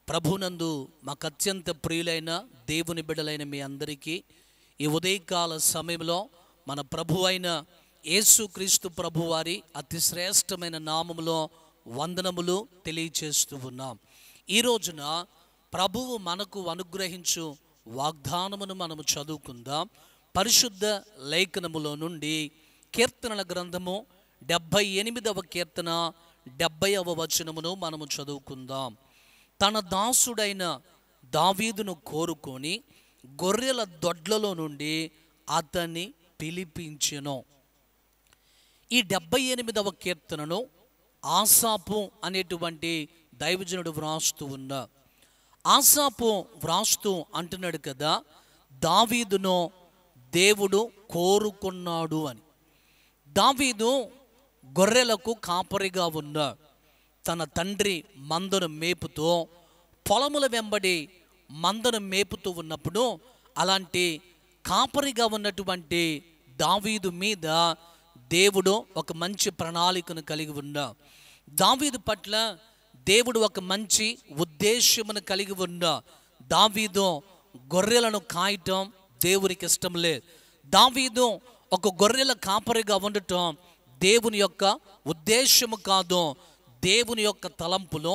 ప్రభునందు మాకు అత్యంత ప్రియులైన దేవుని బిడ్డలైన మీ అందరికీ ఈ ఉదయకాల సమయంలో మన ప్రభు అయిన యేసుక్రీస్తు ప్రభువారి అతి శ్రేష్టమైన నామములో వందనములు తెలియచేస్తూ ఉన్నాం. ఈ రోజున ప్రభువు మనకు అనుగ్రహించు వాగ్దానమును మనము చదువుకుందాం. పరిశుద్ధ లేఖనములో నుండి కీర్తనల గ్రంథము 78వ కీర్తన 70వ వచనమును మనము చదువుకుందాం. తన దాసుడైన దావీదును కోరుకొని గొర్రెల దొడ్లలో నుండి అతన్ని పిలిపించెను. ఈ 78వ కీర్తనను ఆసాపు అనేటువంటి దైవజనుడు వ్రాస్తూ ఉన్నా. ఆసాపు వ్రాస్తూ అంటున్నాడు కదా, దావీదును దేవుడు కోరుకున్నాడు అని. దావీదు గొర్రెలకు కాపరిగా ఉన్నా. తన తండ్రి మందను మేపుతూ పొలముల వెంబడి మందను మేపుతూ ఉన్నప్పుడు అలాంటి కాపరిగా ఉన్నటువంటి దావీదు మీద దేవుడు ఒక మంచి ప్రణాళికను కలిగి ఉన్నా. దావీదు పట్ల దేవుడు ఒక మంచి ఉద్దేశ్యమును కలిగి ఉన్నా. దావీదు గొర్రెలను కాయటం దేవునికి ఇష్టం లేదు. దావీదు ఒక గొర్రెల కాపరిగా ఉండటం దేవుని యొక్క ఉద్దేశము కాదు. దేవుని యొక్క తలంపులో,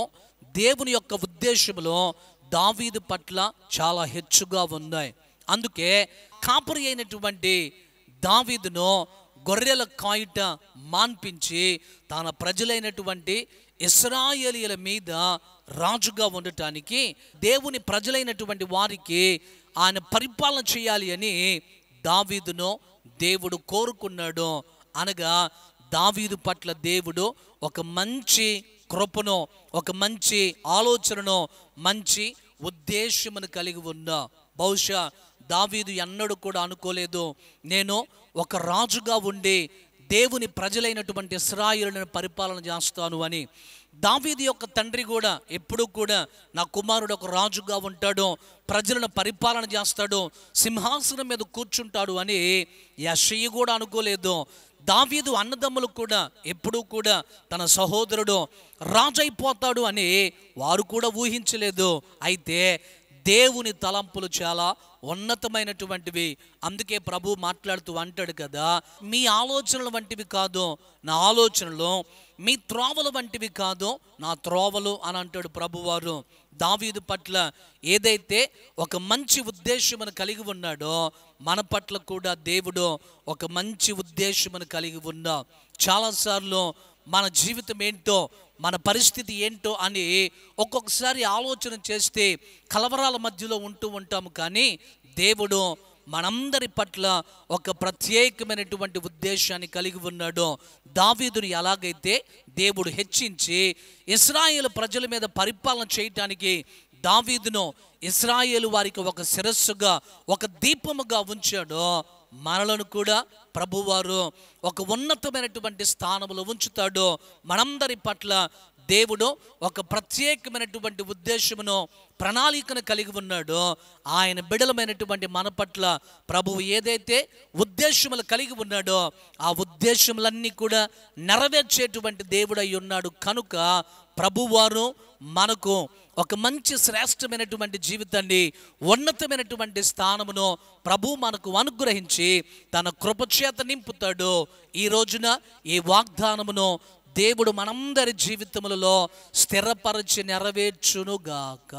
దేవుని యొక్క ఉద్దేశంలో దావీదు పట్ల చాలా హెచ్చుగా ఉన్నాయి. అందుకే కాపరి అయినటువంటి దావీదును గొర్రెల కాయుట మాన్పించి తన ప్రజలైనటువంటి ఇశ్రాయేలీయుల మీద రాజుగా ఉండటానికి, దేవుని ప్రజలైనటువంటి వారికి ఆయన పరిపాలన చేయాలి అని దావీదును దేవుడు కోరుకున్నాడు. అనగా దావీదు పట్ల దేవుడు ఒక మంచి కృపను, ఒక మంచి ఆలోచనను, మంచి ఉద్దేశమును కలిగి ఉన్నా. బహుశా దావీదు ఎన్నడూ కూడా అనుకోలేదు, నేను ఒక రాజుగా ఉండి దేవుని ప్రజలైనటువంటి ఇశ్రాయేలును పరిపాలన చేస్తాను అని. దావీదు యొక్క తండ్రి కూడా ఎప్పుడూ కూడా నా కుమారుడు ఒక రాజుగా ఉంటాడు, ప్రజలను పరిపాలన చేస్తాడు, సింహాసనం మీద కూర్చుంటాడు అని యెషయా కూడా అనుకోలేదు. దావీదు అన్నదమ్ములు కూడా ఎప్పుడూ కూడా తన సహోదరుడు రాజైపోతాడు అని వారు కూడా ఊహించలేదు. అయితే దేవుని తలంపులు చాలా ఉన్నతమైనటువంటివి. అందుకే ప్రభు మాట్లాడుతూ అంటాడు కదా, మీ ఆలోచనల వంటివి కాదు నా ఆలోచనలు, మీ త్రోవల వంటివి కాదు నా త్రోవలు అని అంటాడు ప్రభువారు. దావీదు పట్ల ఏదైతే ఒక మంచి ఉద్దేశమును కలిగి ఉన్నాడో మన పట్ల కూడా దేవుడు ఒక మంచి ఉద్దేశమును కలిగి ఉన్నా. చాలాసార్లు మన జీవితం ఏంటో, మన పరిస్థితి ఏంటో అని ఒక్కొక్కసారి ఆలోచన చేస్తే కలవరాల మధ్యలో ఉంటూ ఉంటాము. కానీ దేవుడు మనందరి పట్ల ఒక ప్రత్యేకమైనటువంటి ఉద్దేశాన్ని కలిగి ఉన్నాడు. దావీదుని ఎలాగైతే దేవుడు హెచ్చించి ఇశ్రాయేలు ప్రజల మీద పరిపాలన చేయటానికి దావీదును ఇశ్రాయేలు వారికి ఒక శిరస్సుగా, ఒక దీపముగా ఉంచాడో, మనలను కూడా ప్రభువారు ఒక ఉన్నతమైనటువంటి స్థానంలో ఉంచుతాడు. మనందరి పట్ల దేవుడు ఒక ప్రత్యేకమైనటువంటి ఉద్దేశమును, ప్రణాళికను కలిగి ఉన్నాడు. ఆయన బిడలమైనటువంటి మన పట్ల ప్రభువు ఏదైతే ఉద్దేశములు కలిగి ఉన్నాడో ఆ ఉద్దేశములన్నీ కూడా నెరవేర్చేటువంటి దేవుడై ఉన్నాడు. కనుక ప్రభువారు మనకు ఒక మంచి శ్రేష్టమైనటువంటి జీవితాన్ని, ఉన్నతమైనటువంటి స్థానమును ప్రభు మనకు అనుగ్రహించి తన కృపచేత నింపుతాడు. ఈ రోజున ఈ వాగ్దానమును దేవుడు మనందరి జీవితములలో స్థిరపరచి నెరవేర్చునుగాక.